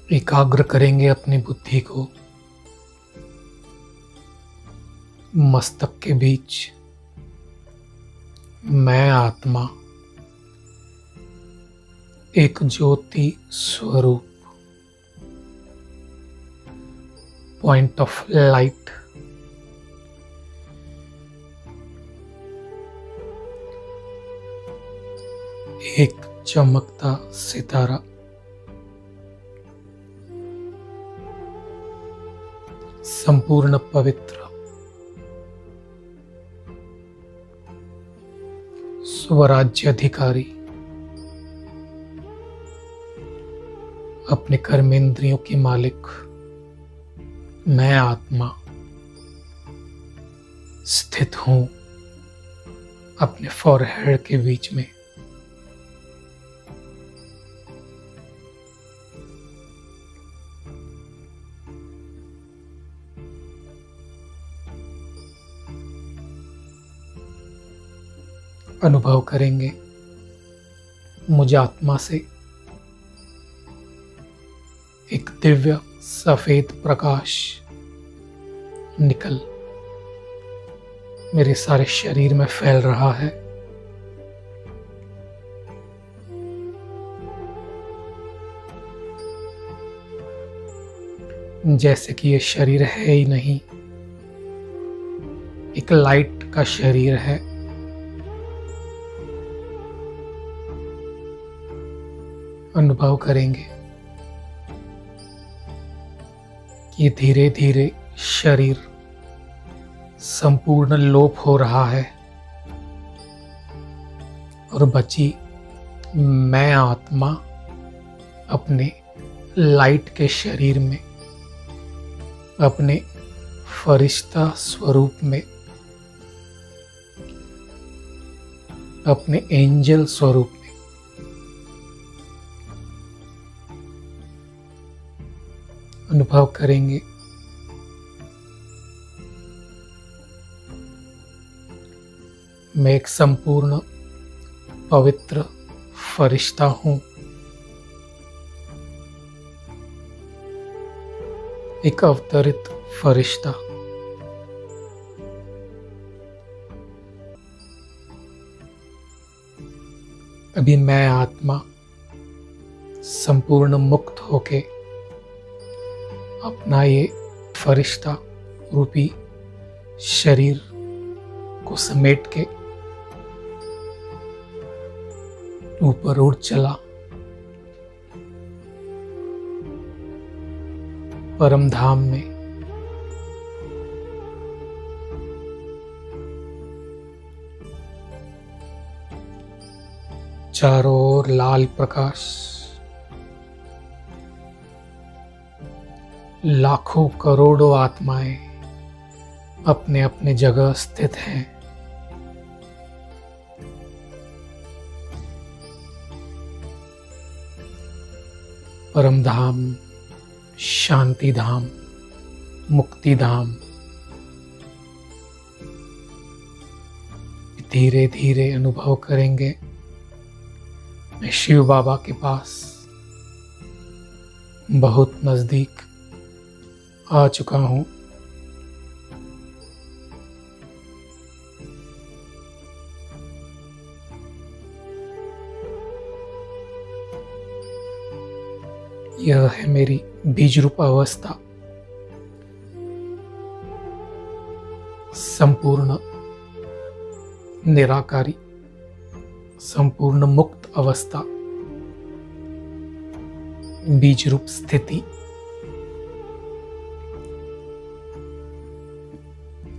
एकाग्र करेंगे अपनी बुद्धि को मस्तक के बीच। मैं आत्मा एक ज्योति स्वरूप, पॉइंट ऑफ लाइट, एक चमकता सितारा, संपूर्ण पवित्र, स्वराज्य अधिकारी, अपने कर्मेंद्रियों की मालिक मैं आत्मा स्थित हूं अपने फॉरहेड के बीच में। अनुभव करेंगे मुझ आत्मा से एक दिव्य सफेद प्रकाश निकल मेरे सारे शरीर में फैल रहा है। जैसे कि ये शरीर है ही नहीं, एक लाइट का शरीर है। अनुभव करेंगे कि धीरे धीरे शरीर संपूर्ण लोप हो रहा है और बची मैं आत्मा अपने लाइट के शरीर में, अपने फरिश्ता स्वरूप में, अपने एंजल स्वरूप में। अनुभव करेंगे मैं एक संपूर्ण पवित्र फरिश्ता हूं, एक अवतरित फरिश्ता। अभी मैं आत्मा संपूर्ण मुक्त होके अपना ये फरिश्ता रूपी शरीर को समेट के ऊपर उड़ चला परम धाम में। चारों ओर लाल प्रकाश, लाखों करोड़ों आत्माएं अपने अपने जगह स्थित हैं। परम धाम, शांति धाम, मुक्ति धाम। धीरे धीरे अनुभव करेंगे मैं शिव बाबा के पास बहुत नजदीक आ चुका हूं। यह है मेरी बीज रूप अवस्था, संपूर्ण निराकारी, संपूर्ण मुक्त अवस्था, बीज रूप स्थिति।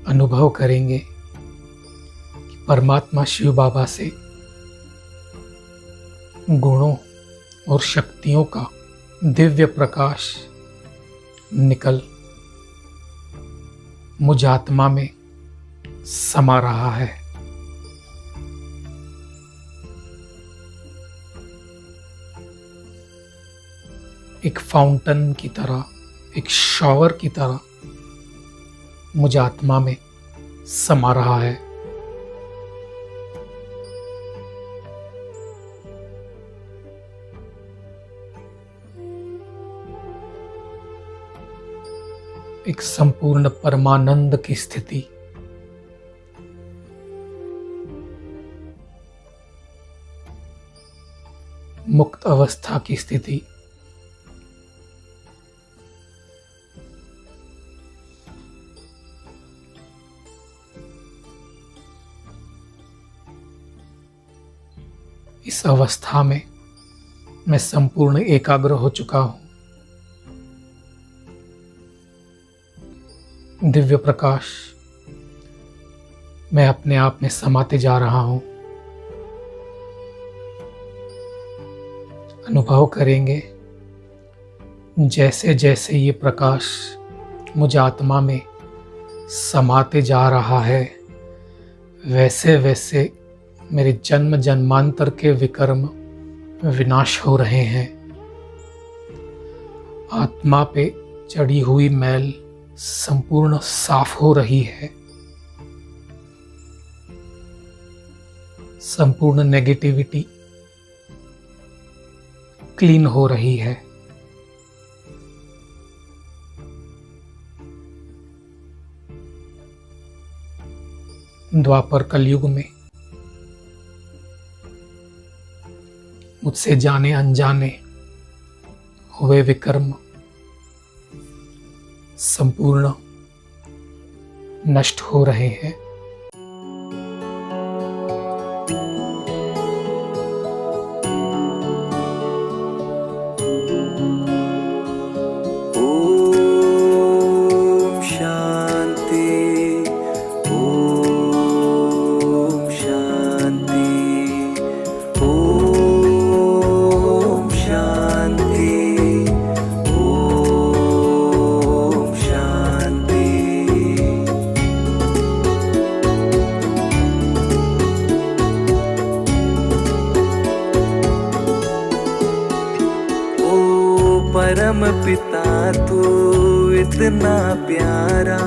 अनुभव करेंगे कि परमात्मा शिव बाबा से गुणों और शक्तियों का दिव्य प्रकाश निकल मुझ आत्मा में समा रहा है। एक फाउंटेन की तरह, एक शॉवर की तरह मुझ आत्मा में समा रहा है। एक संपूर्ण परमानंद की स्थिति। मुक्त अवस्था की स्थिति। इस अवस्था में मैं संपूर्ण एकाग्र हो चुका हूं। दिव्य प्रकाश मैं अपने आप में समाते जा रहा हूं। अनुभव करेंगे जैसे जैसे ये प्रकाश मुझ आत्मा में समाते जा रहा है, वैसे वैसे मेरे जन्म जन्मांतर के विकर्म विनाश हो रहे हैं। आत्मा पे चढ़ी हुई मैल संपूर्ण साफ हो रही है। संपूर्ण नेगेटिविटी क्लीन हो रही है। द्वापर कलयुग में मुझसे जाने अनजाने हुए विकर्म संपूर्ण नष्ट हो रहे हैं। परम पिता तू इतना प्यारा,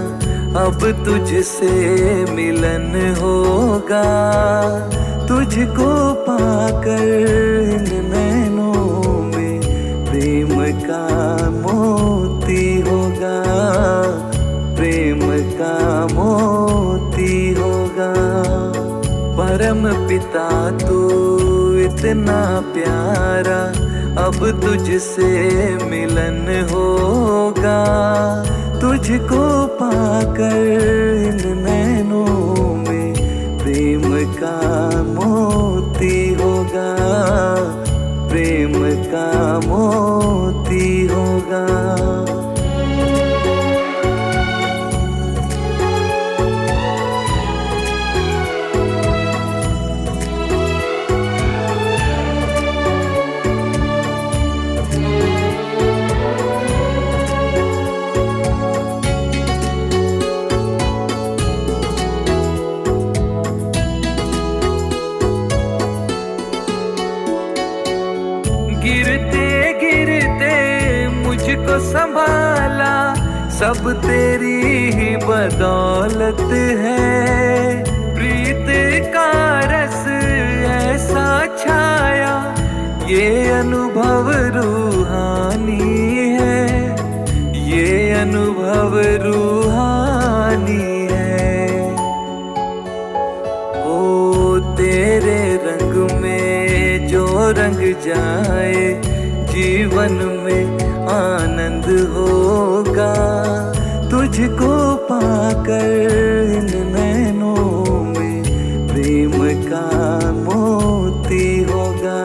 अब तुझसे मिलन होगा। तुझको पाकर इन नैनों में प्रेम का मोती होगा, प्रेम का मोती होगा। परम पिता तू इतना प्यारा, अब तुझसे मिलन होगा। तुझको पाकर इन नैनों में प्रेम का मोती होगा, प्रेम का मोती होगा। गिरते गिरते मुझको संभाला, सब तेरी ही बदौलत है। प्रीत का रस ऐसा छाया, ये अनुभव रूहानी है, ये अनुभव रूहानी है। ओ तेरे रंग में जो रंग जाए, जीवन में आनंद होगा। तुझको पाकर इन नैनों में प्रेम का मोती होगा,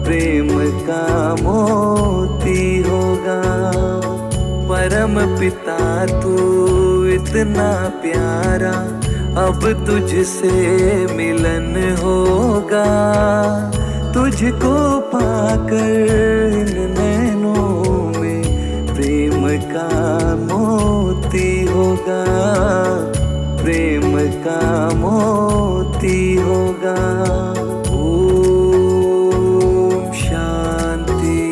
प्रेम का मोती होगा। परम पिता तू इतना प्यारा, अब तुझसे मिलन होगा। तुझको पाकर इन नैनों में प्रेम का मोती होगा, प्रेम का मोती होगा। ओम शांति,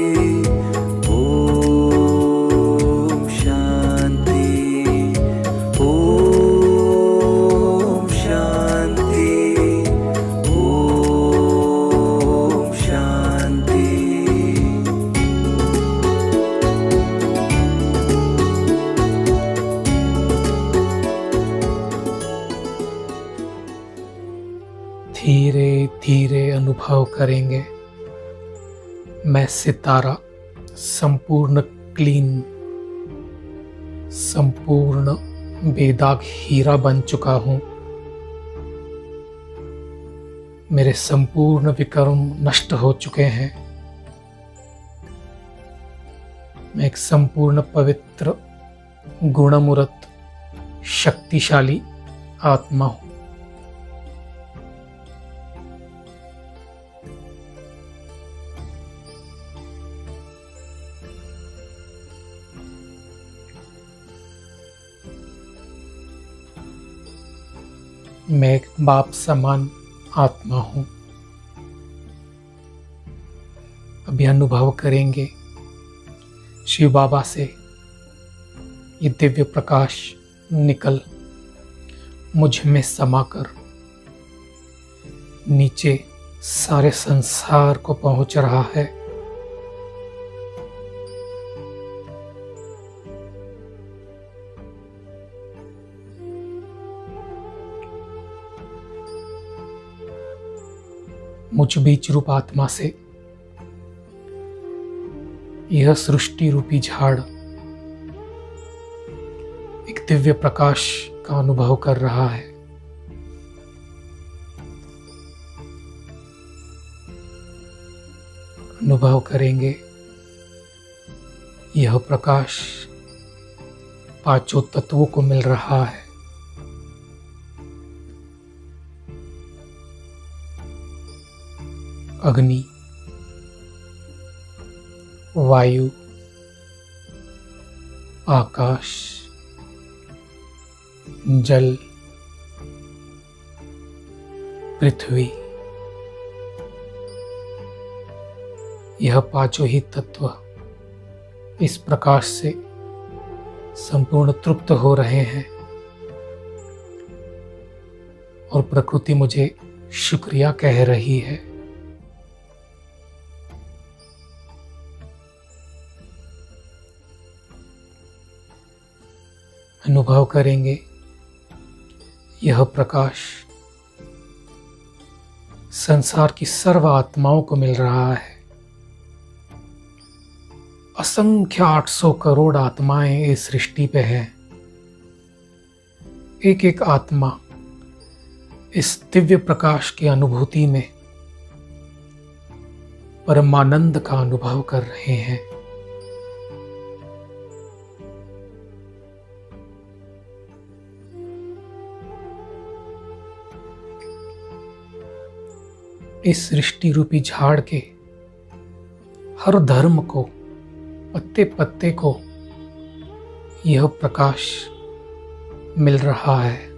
ओम शांति, ओम शांति, ओम शांति। करेंगे। मैं सितारा संपूर्ण क्लीन, संपूर्ण बेदाग हीरा बन चुका हूं। मेरे संपूर्ण विकर्म नष्ट हो चुके हैं। मैं एक संपूर्ण पवित्र, गुणमूर्त, शक्तिशाली आत्मा हूं। मैं एक बाप समान आत्मा हूं। अभी अनुभव करेंगे शिव बाबा से ये दिव्य प्रकाश निकल मुझ में समाकर नीचे सारे संसार को पहुंच रहा है। मुझ बीच रूप आत्मा से यह सृष्टि रूपी झाड़ एक दिव्य प्रकाश का अनुभव कर रहा है। अनुभव करेंगे यह प्रकाश पांचों तत्वों को मिल रहा है। अग्नि, वायु, आकाश, जल, पृथ्वी, यह पांचों ही तत्व इस प्रकाश से संपूर्ण तृप्त हो रहे हैं और प्रकृति मुझे शुक्रिया कह रही है। अनुभव करेंगे यह प्रकाश संसार की सर्व आत्माओं को मिल रहा है। असंख्य 800 करोड़ आत्माएं इस सृष्टि पे हैं। एक एक आत्मा इस दिव्य प्रकाश की अनुभूति में परमानंद का अनुभव कर रहे हैं। इस सृष्टि रूपी झाड़ के हर धर्म को, पत्ते पत्ते को यह प्रकाश मिल रहा है।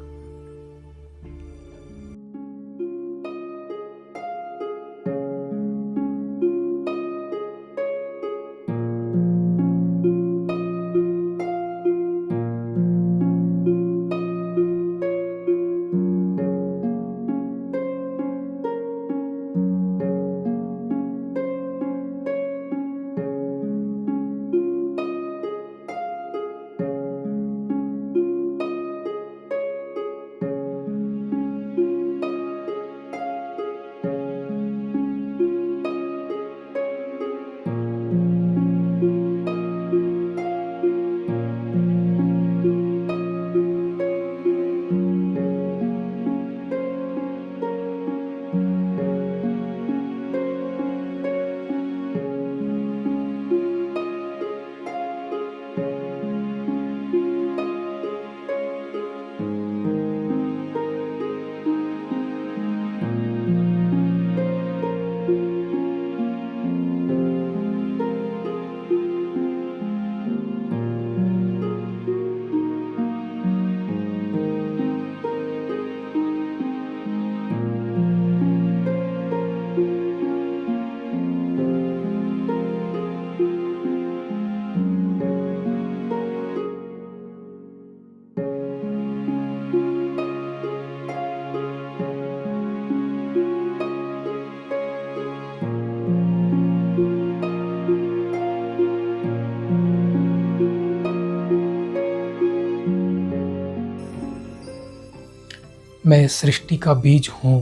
मैं सृष्टि का बीज हूं।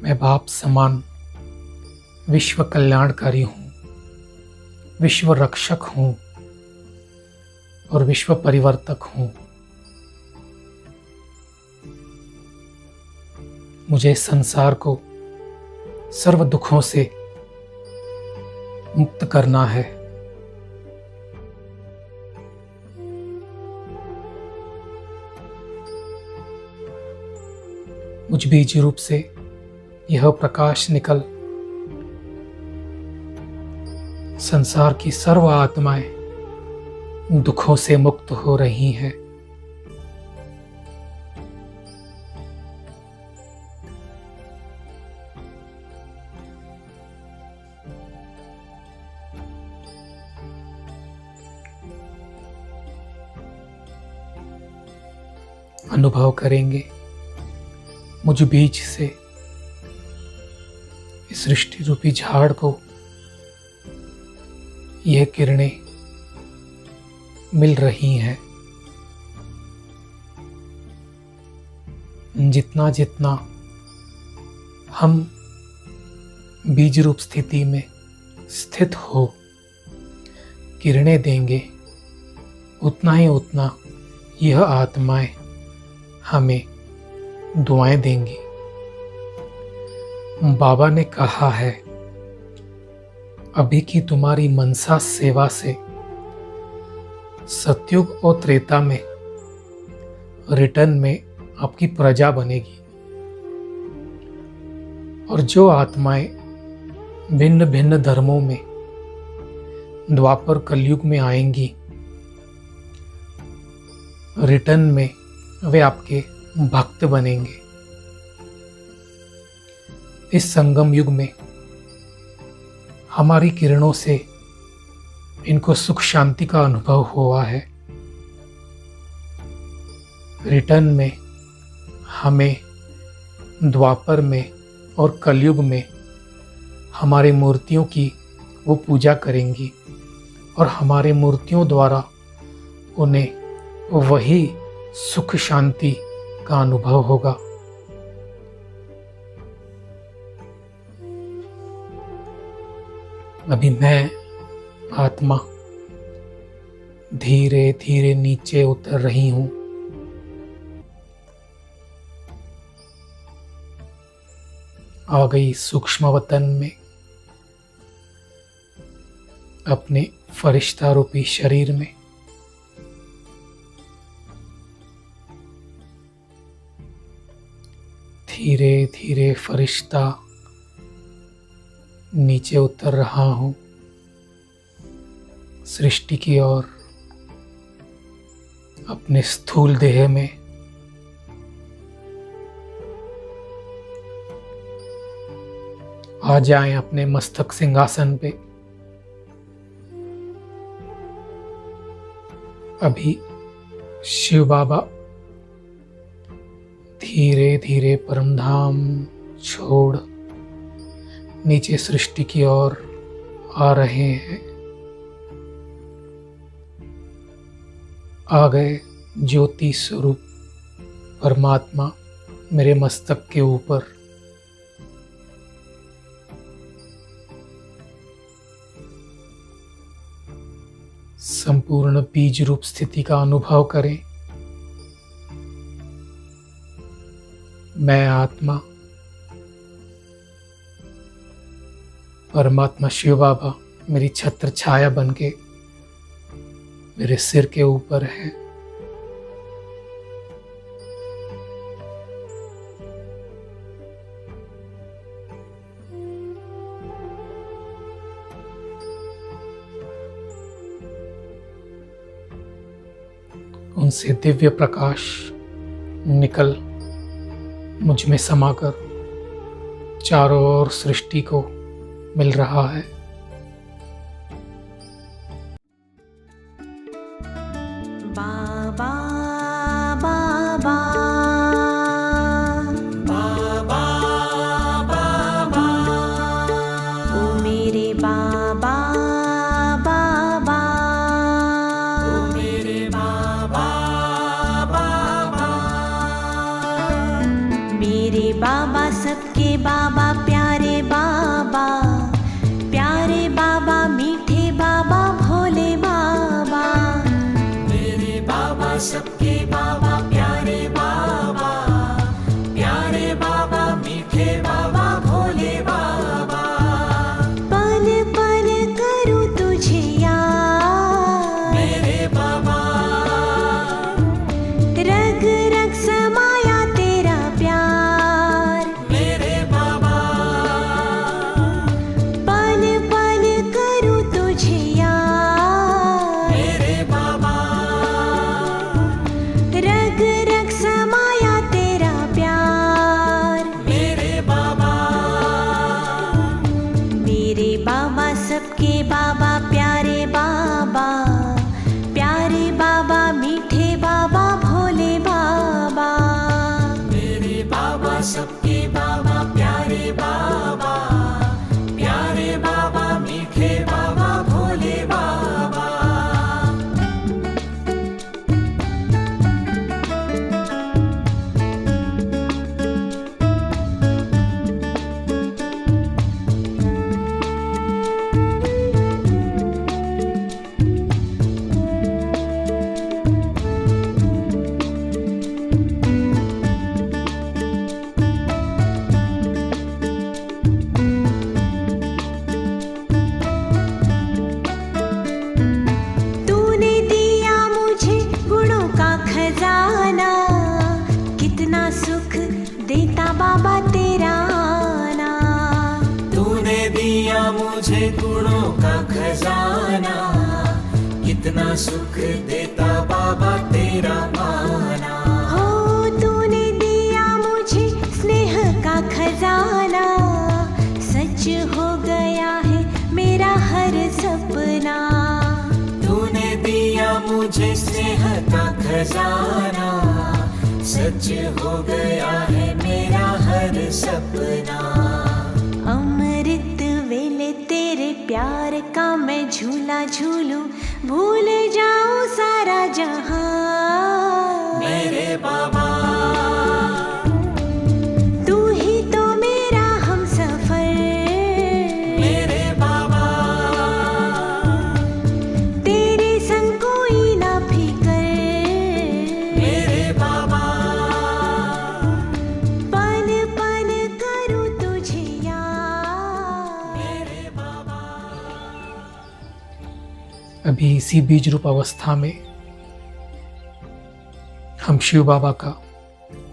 मैं बाप समान विश्व कल्याणकारी हूँ, विश्व रक्षक हूँ और विश्व परिवर्तक हूँ। मुझे संसार को सर्व दुखों से मुक्त करना है। मुझ बीज रूप से यह प्रकाश निकल संसार की सर्व आत्माएं दुखों से मुक्त हो रही हैं। अनुभव करेंगे मुझ बीज से इस सृष्टि रूपी झाड़ को यह किरणें मिल रही हैं। जितना जितना हम बीज रूप स्थिति में स्थित हो किरणें देंगे, उतना ही उतना यह आत्माएं हमें दुआएं देंगी। बाबा ने कहा है, अभी की तुम्हारी मनसा सेवा से सतयुग और त्रेता में रिटर्न में आपकी प्रजा बनेगी और जो आत्माएं भिन्न भिन्न धर्मों में द्वापर कलयुग में आएंगी, रिटर्न में वे आपके भक्त बनेंगे। इस संगम युग में हमारी किरणों से इनको सुख शांति का अनुभव हुआ है। रिटर्न में हमें द्वापर में और कलयुग में हमारे मूर्तियों की वो पूजा करेंगी और हमारे मूर्तियों द्वारा उन्हें वही सुख शांति का अनुभव होगा। अभी मैं आत्मा धीरे धीरे नीचे उतर रही हूं। आ गई सूक्ष्म वतन में अपने फरिश्ता रूपी शरीर में। धीरे धीरे फरिश्ता नीचे उतर रहा हूं सृष्टि की ओर, अपने स्थूल देह में। आ जाएं अपने मस्तक सिंहासन पे। अभी शिव बाबा धीरे धीरे परमधाम छोड़ नीचे सृष्टि की ओर आ रहे हैं। आ गए ज्योति स्वरूप परमात्मा मेरे मस्तक के ऊपर। संपूर्ण बीज रूप स्थिति का अनुभव करें। मैं आत्मा परमात्मा शिव बाबा मेरी छत्र छाया बनके मेरे सिर के ऊपर है। उनसे दिव्य प्रकाश निकल मुझ में समाकर चारों ओर सृष्टि को मिल रहा है। बाबा बाबा बाबा बाबा ओ मेरे बाबा बाबा ओ मेरे बाबा बाबा मेरे बाबा सबके बाबा प्यारे बाबा, प्यारे बाबा मीठे बाबा भोले बाबा। मेरे बाबा सबके बाबा प्यारे बाबा, प्यारे बाबा मीठे बाबा भोले बाबा। पल पल करूँ तुझे याद मेरे बाबा, रग रग समाया तेरा प्यार। मेरे बाबा, पल पल करूँ तुझे याद, मेरे बाबा, रग रग समाया तेरा प्यार। मेरे बाबा। मेरे बाबा सबके बाबा प्यारे बाबा, प्यारे बाबा मीठे बाबा भोले बाबा। मेरे बाबा सबके बाबा प्यारे बाबा, प्यारे बाबा मीठे बाबा भोले बाबा। तूने दिया मुझे गुणों का खजाना, कितना सुख देता बाबा तेरा आना। तूने दिया मुझे गुणों का खजाना, कितना सुख देता बाबा तेरा आना। हो तूने दिया मुझे स्नेह का खजाना, सच हो गया है मेरा हर सपना। तूने दिया मुझे स्नेह का खजाना, सच हो गया है मेरा हर सपना। अमृत वेले तेरे प्यार का मैं झूला झूलूं, भूल जाऊं सारा जहां। मेरे बाबा, तू ही तो मेरा हमसफर, मेरे बाबा, तेरे संग कोई ना फिकर। मेरे बाबा, पल पल करूं तुझे याद। मेरे बाबा। अभी इसी बीज रूप अवस्था में हम शिव बाबा का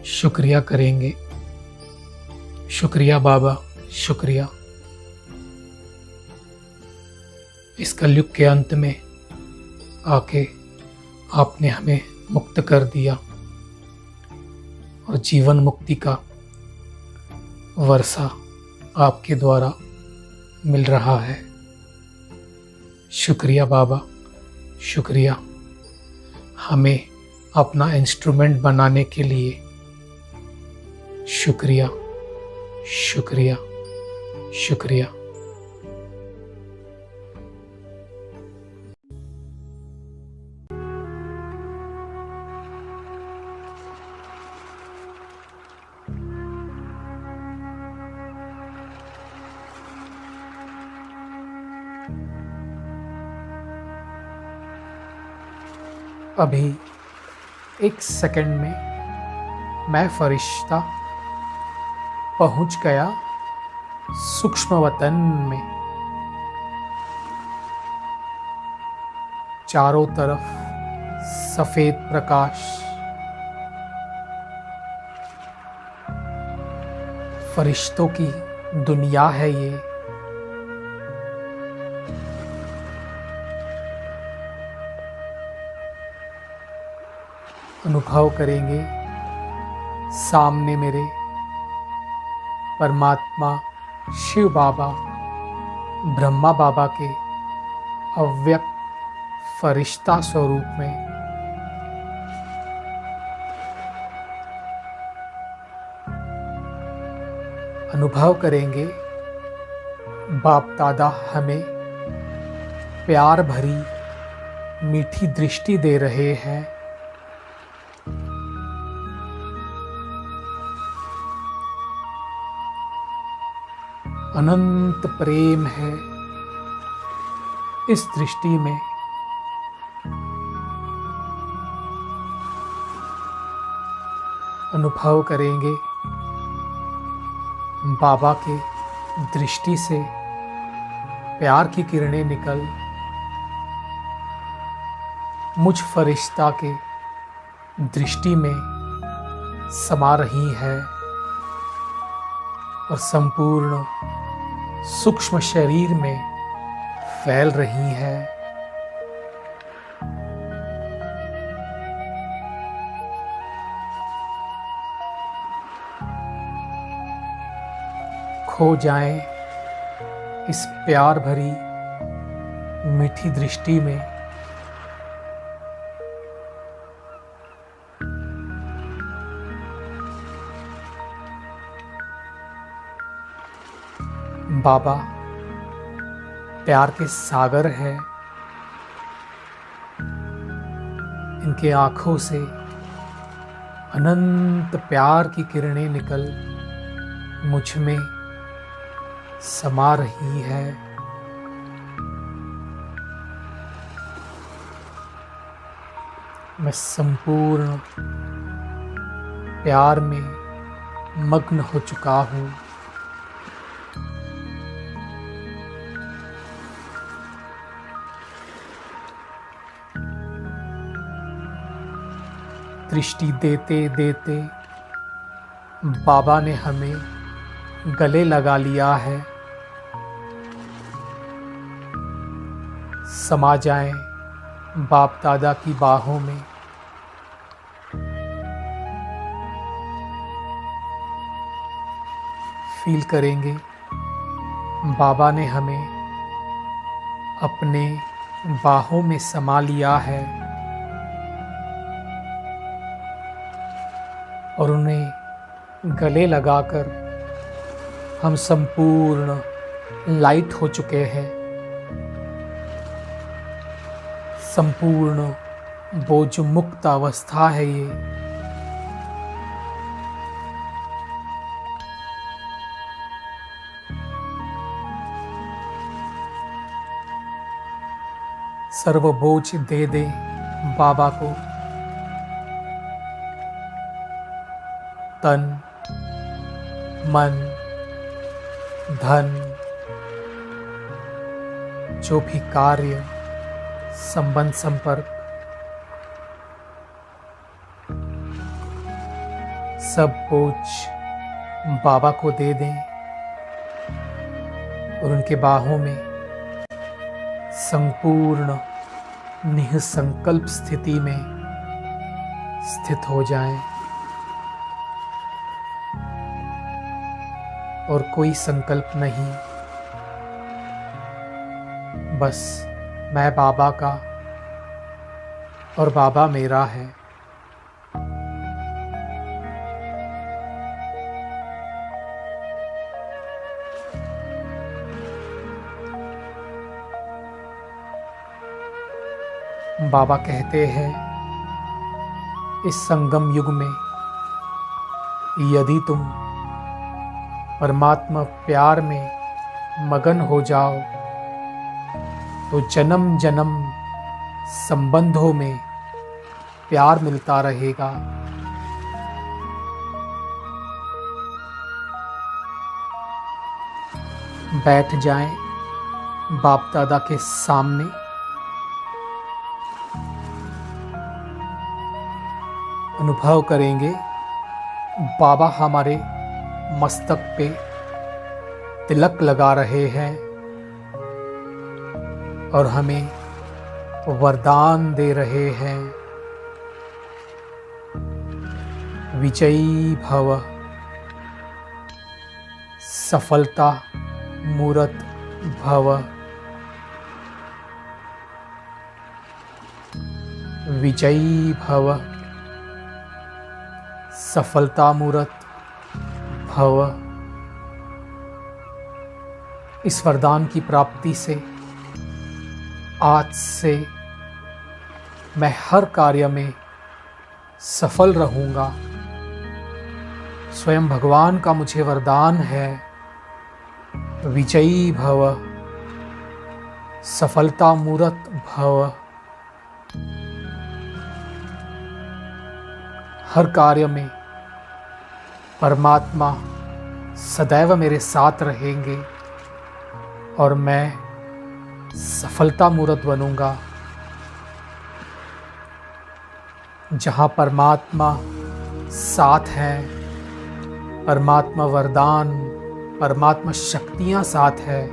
शुक्रिया करेंगे। शुक्रिया बाबा, शुक्रिया। इस कलयुग के अंत में आके आपने हमें मुक्त कर दिया और जीवन मुक्ति का वर्षा आपके द्वारा मिल रहा है। शुक्रिया बाबा, शुक्रिया हमें अपना इंस्ट्रूमेंट बनाने के लिए। शुक्रिया, शुक्रिया, शुक्रिया। अभी एक सेकंड में मैं फरिश्ता पहुंच गया सूक्ष्म वतन में। चारों तरफ सफेद प्रकाश, फरिश्तों की दुनिया है ये। अनुभव करेंगे सामने मेरे परमात्मा शिव बाबा, ब्रह्मा बाबा के अव्यक्त फरिश्ता स्वरूप में। अनुभव करेंगे बाप दादा हमें प्यार भरी मीठी दृष्टि दे रहे हैं। अनंत प्रेम है। इस दृष्टि में अनुभव करेंगे बाबा के दृष्टि से प्यार की किरणें निकल मुझ फरिश्ता के दृष्टि में समा रही है और संपूर्ण सूक्ष्म शरीर में फैल रही है। खो जाएं इस प्यार भरी मीठी दृष्टि में। बाबा प्यार के सागर है। इनके आंखों से अनंत प्यार की किरणें निकल मुझ में समा रही है। मैं संपूर्ण प्यार में मग्न हो चुका हूँ। दृष्टि देते देते बाबा ने हमें गले लगा लिया है। समा जाएं बाप दादा की बाहों में। फील करेंगे बाबा ने हमें अपने बाहों में समा लिया है और उन्हें गले लगाकर हम संपूर्ण लाइट हो चुके हैं। संपूर्ण बोझ मुक्त अवस्था है ये। सर्व बोझ दे दे बाबा को। तन मन धन जो भी कार्य संबंध संपर्क सब बोझ बाबा को दे दें और उनके बाहों में संपूर्ण निःसंकल्प स्थिति में स्थित हो जाएं और कोई संकल्प नहीं, बस मैं बाबा का और बाबा मेरा है। बाबा कहते हैं इस संगम युग में यदि तुम परमात्मा प्यार में मगन हो जाओ तो जन्म जन्म संबंधों में प्यार मिलता रहेगा। बैठ जाएं बाप दादा के सामने। अनुभव करेंगे बाबा हमारे मस्तक पे तिलक लगा रहे हैं और हमें वरदान दे रहे हैं। विजयी भव, सफलता मूरत भव। विजयी भव, सफलता मूरत भव। इस वरदान की प्राप्ति से आज से मैं हर कार्य में सफल रहूंगा। स्वयं भगवान का मुझे वरदान है विजयी भव, सफलता मूरत भव। हर कार्य में परमात्मा सदैव मेरे साथ रहेंगे और मैं सफलता मूरत बनूंगा। जहाँ परमात्मा साथ हैं, परमात्मा वरदान, परमात्मा शक्तियाँ साथ है,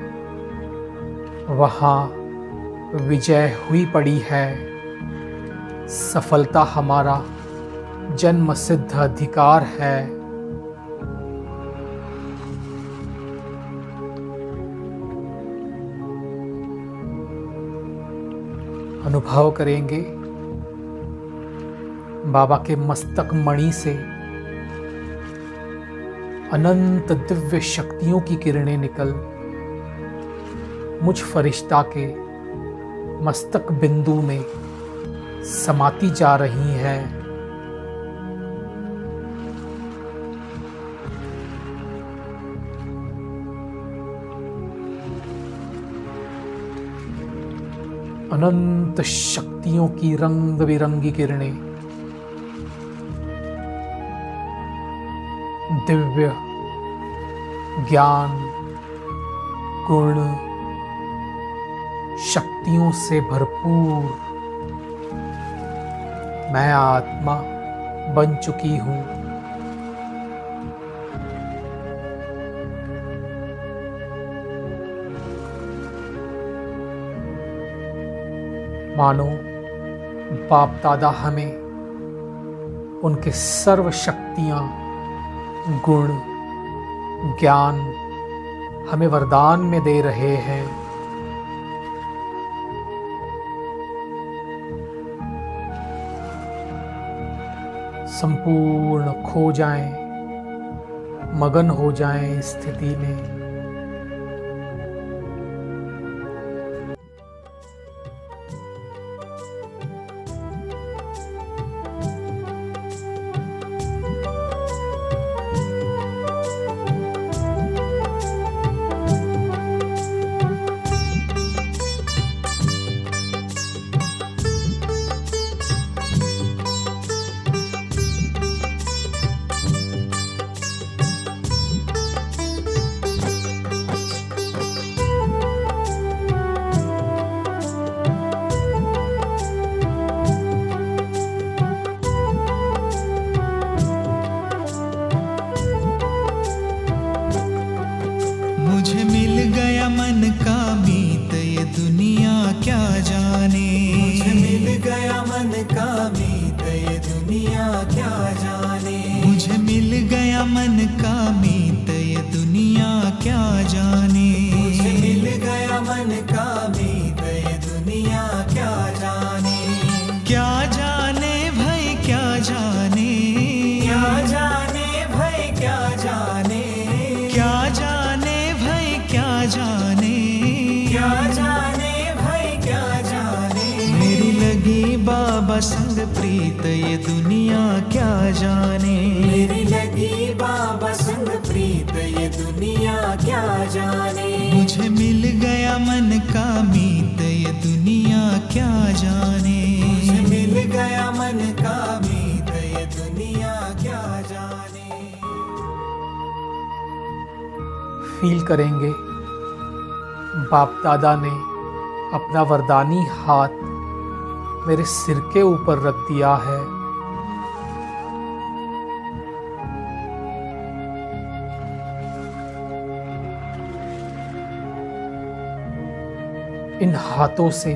वहाँ विजय हुई पड़ी है। सफलता हमारा जन्म सिद्ध अधिकार है। अनुभव करेंगे बाबा के मस्तक मणि से अनंत दिव्य शक्तियों की किरणें निकल मुझ फरिश्ता के मस्तक बिंदु में समाती जा रही हैं। अनंत शक्तियों की रंग बिरंगी किरणें दिव्य ज्ञान गुण शक्तियों से भरपूर मैं आत्मा बन चुकी हूँ। मानो बाप दादा हमें उनके सर्व शक्तियाँ गुण ज्ञान हमें वरदान में दे रहे हैं। संपूर्ण खो जाएं, मगन हो जाएं इस स्थिति में। मुझे मिल गया मन का मीत, ये दुनिया क्या जाने। मुझे मिल गया मन का मीत, ये दुनिया क्या जाने। मुझे मिल गया मन का मीत, ये दुनिया क्या जाने। मुझे मिल गया मन का मीत, ये दुनिया क्या जाने। क्या जाने भाई क्या जाने। क्या जाने भाई क्या जाने। क्या जाने भाई क्या जाने। क्या जाने भाई क्या जाने। मेरी लगी बाबा संग प्रीत, ये दुनिया क्या जाने। मेरी लगी बाबा संग प्रीत, ये दुनिया क्या जाने। मुझे मिल गया मन का मीत, ये दुनिया क्या जाने। मुझे मिल गया मन का मीत, ये दुनिया क्या जाने। फील करेंगे बाप दादा ने अपना वरदानी हाथ मेरे सिर के ऊपर रख दिया है। इन हाथों से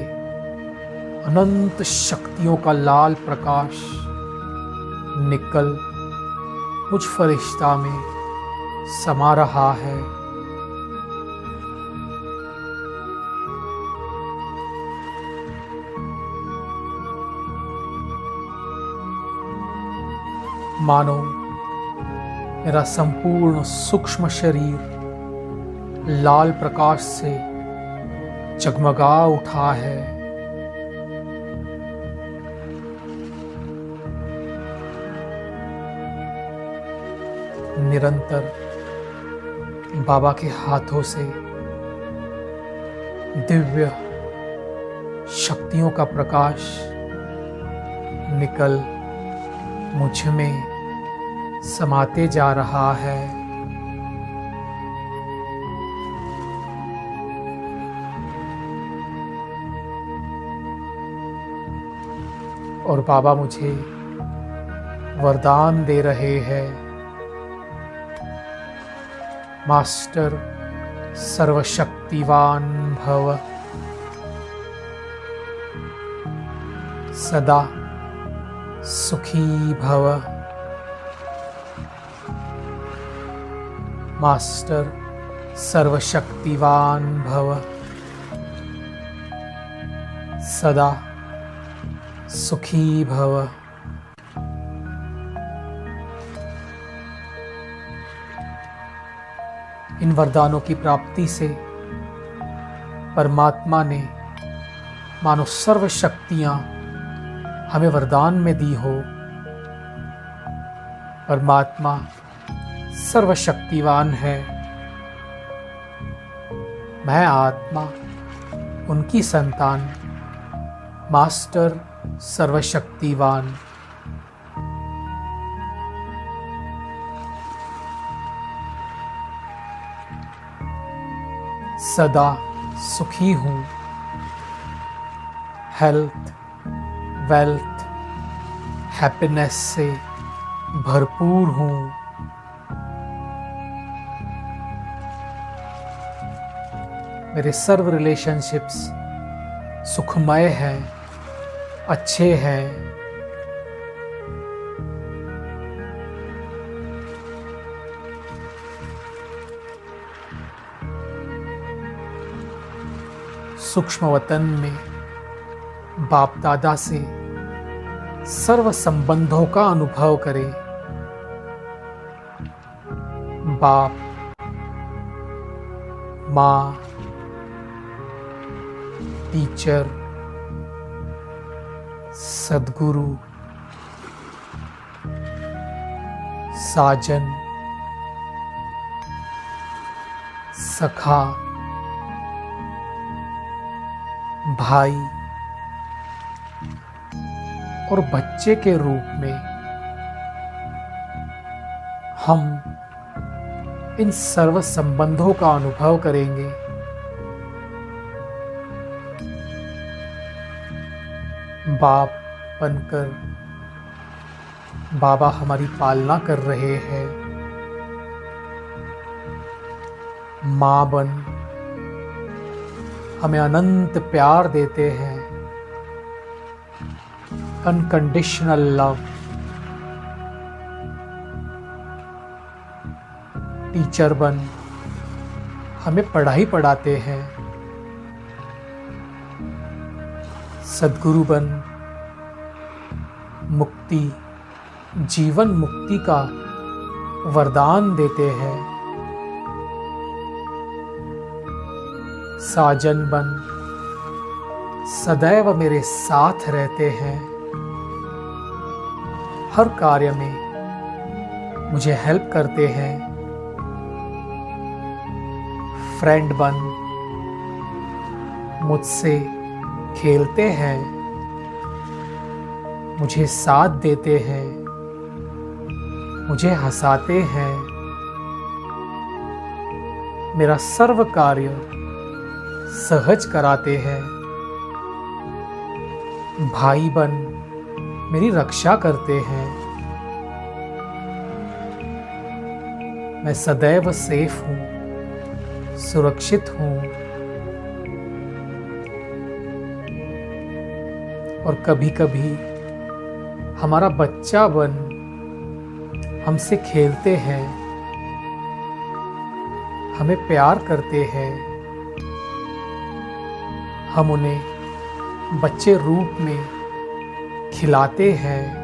अनंत शक्तियों का लाल प्रकाश निकल मुझ फरिश्ता में समा रहा है। मानो मेरा संपूर्ण सूक्ष्म शरीर लाल प्रकाश से जगमगा उठा है। निरंतर बाबा के हाथों से दिव्य शक्तियों का प्रकाश निकल मुझ में समाते जा रहा है। और बाबा मुझे वरदान दे रहे हैं। मास्टर सर्वशक्तिवान भव, सदा सुखी भव। मास्टर सर्वशक्तिवान भव, सदा सुखी भव। इन वरदानों की प्राप्ति से परमात्मा ने मानो सर्व शक्तियां हमें वरदान में दी हो। परमात्मा सर्वशक्तिवान है। मैं आत्मा उनकी संतान, मास्टर सर्वशक्तिवान। सदा सुखी हूँ। हेल्थ, वेल्थ, हैप्पीनेस से भरपूर हूँ। मेरे सर्व रिलेशनशिप्स सुखमय हैं, अच्छे हैं। सूक्ष्म वतन में बाप दादा से सर्व संबंधों का अनुभव करें। बाप, माँ, टीचर, सद्गुरु, साजन, सखा, भाई और बच्चे के रूप में हम इन सर्व संबंधों का अनुभव करेंगे। बाप बनकर बाबा हमारी पालना कर रहे हैं। माँ बन हमें अनंत प्यार देते हैं, अनकंडीशनल लव। टीचर बन हमें पढ़ाई पढ़ाते हैं। सद्गुरु बन मुक्ति, जीवन मुक्ति का वरदान देते हैं। साजन बन सदैव मेरे साथ रहते हैं। हर कार्य में मुझे हेल्प करते हैं। फ्रेंड बन मुझसे खेलते हैं, मुझे साथ देते हैं, मुझे हंसाते हैं। मेरा सर्व कार्य सहज कराते हैं। भाई बन मेरी रक्षा करते हैं। मैं सदैव सेफ हूँ, सुरक्षित हूँ। और कभी कभी हमारा बच्चा बन हमसे खेलते हैं, हमें प्यार करते हैं। हम उन्हें बच्चे रूप में खिलाते हैं।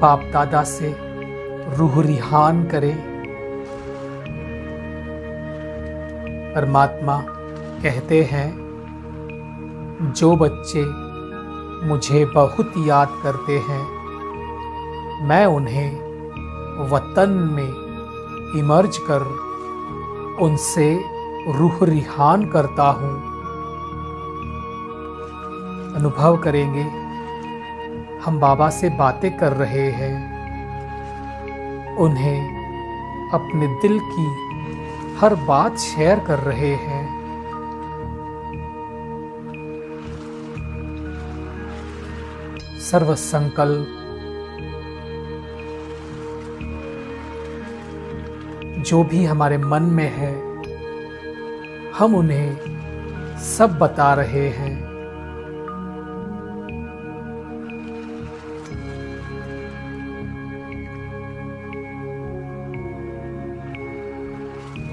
बाप दादा से रूह रिहान करे। परमात्मा कहते हैं, जो बच्चे मुझे बहुत याद करते हैं, मैं उन्हें वतन में इमर्ज कर उनसे रूह रिहान करता हूँ। अनुभव करेंगे, हम बाबा से बातें कर रहे हैं, उन्हें अपने दिल की हर बात शेयर कर रहे हैं। सर्व संकल्प जो भी हमारे मन में है, हम उन्हें सब बता रहे हैं।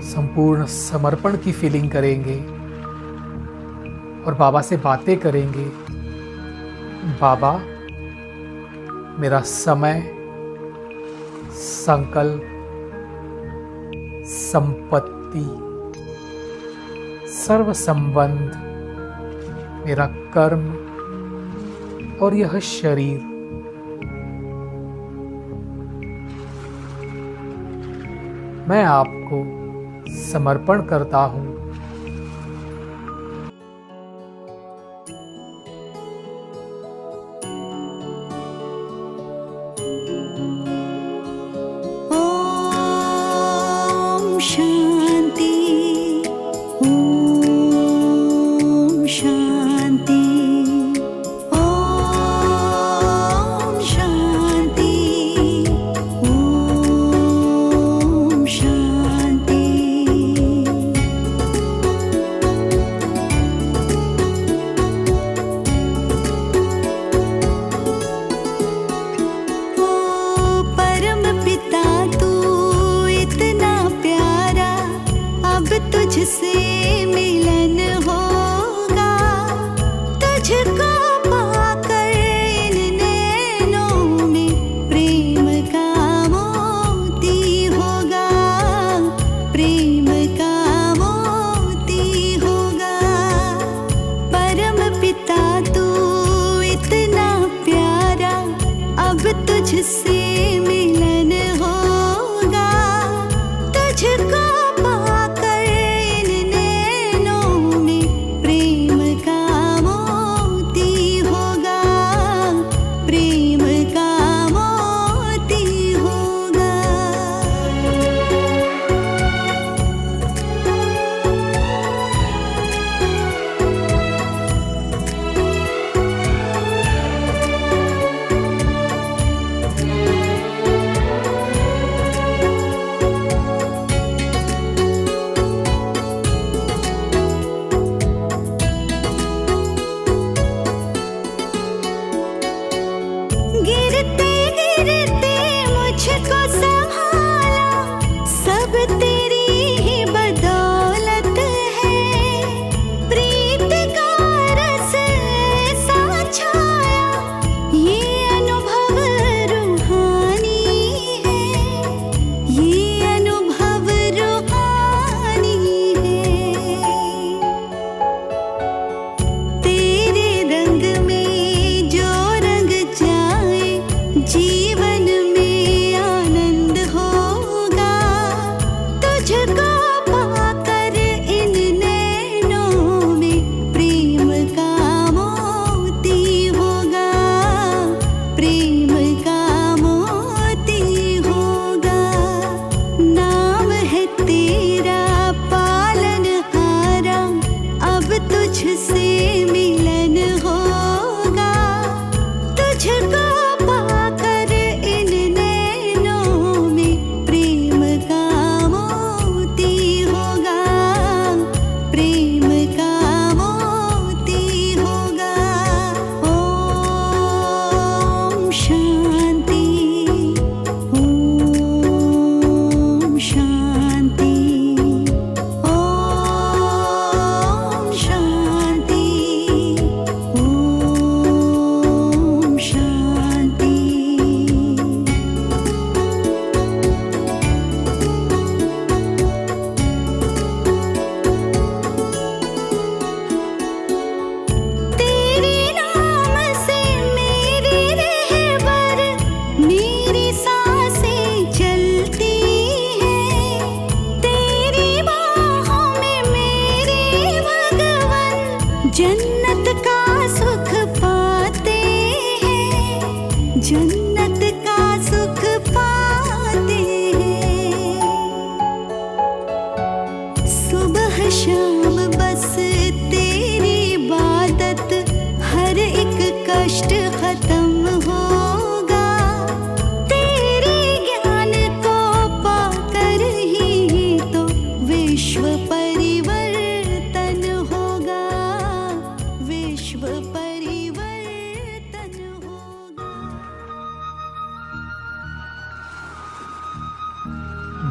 संपूर्ण समर्पण की फीलिंग करेंगे और बाबा से बातें करेंगे। बाबा, मेरा समय, संकल्प, संपत्ति, सर्व संबंध, मेरा कर्म और यह शरीर मैं आपको समर्पण करता हूँ। ओम शांति, ओम शांति, ओम शांति, ओम शांति। तुझसे मिलन होगा, तुझको पाकर इन नैनों में प्रेम का मोती होगा, प्रेम का मोती होगा। ओम शांति, ओम शांति, ओम शांति, ओम शांति। तेरे नाम से मेरी रहबर, मेरी सांसें चलती हैं, तेरी बाहों में मेरे भगवन जन्नत का सुख पाते हैं, जन्नत का सुख पाते हैं। सुबह शाम बस तेरी इबादत, हर एक कष्ट खत्म होगा, तेरे ज्ञान को पाकर ही तो विश्व परिवर्तन होगा, विश्व परिवर्तन होगा।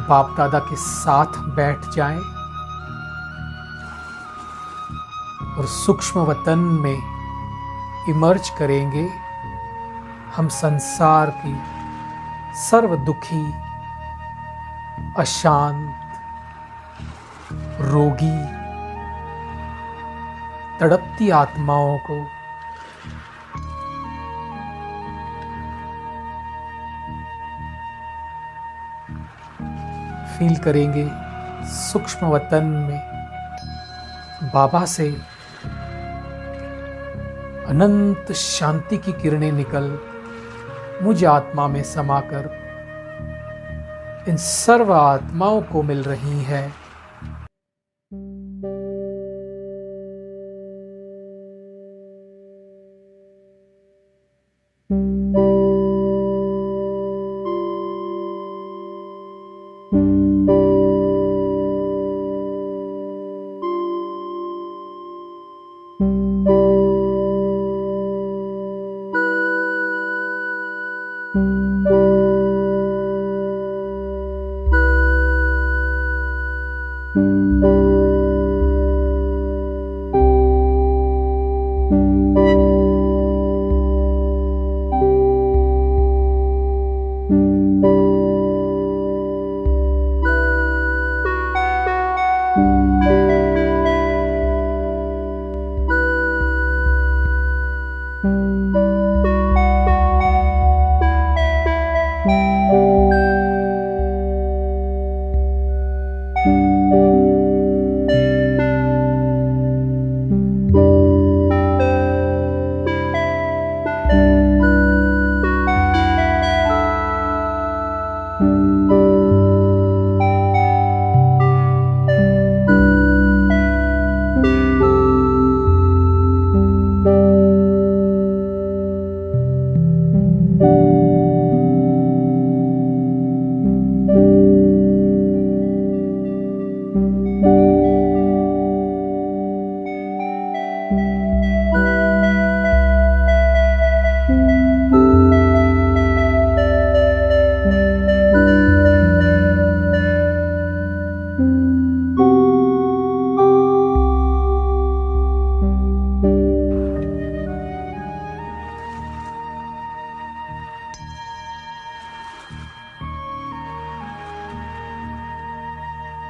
बाप दादा के साथ बैठ जाएं और सूक्ष्म वतन में इमर्ज करेंगे। हम संसार की सर्व दुखी, अशांत, रोगी, तड़पती आत्माओं को फील करेंगे। सूक्ष्म वतन में बाबा से अनंत शांति की किरणें निकल मुझ आत्मा में समाकर इन सर्व आत्माओं को मिल रही हैं।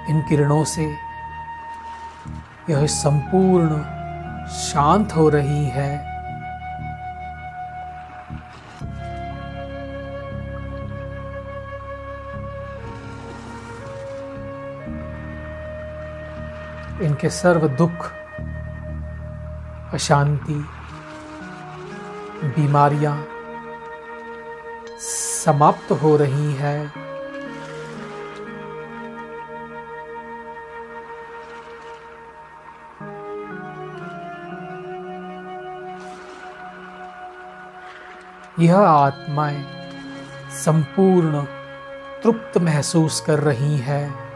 इन किरणों से यह संपूर्ण शांत हो रही है। इनके सर्व दुख, अशांति, बीमारियां समाप्त हो रही है। यह आत्माएं संपूर्ण तृप्त महसूस कर रही हैं।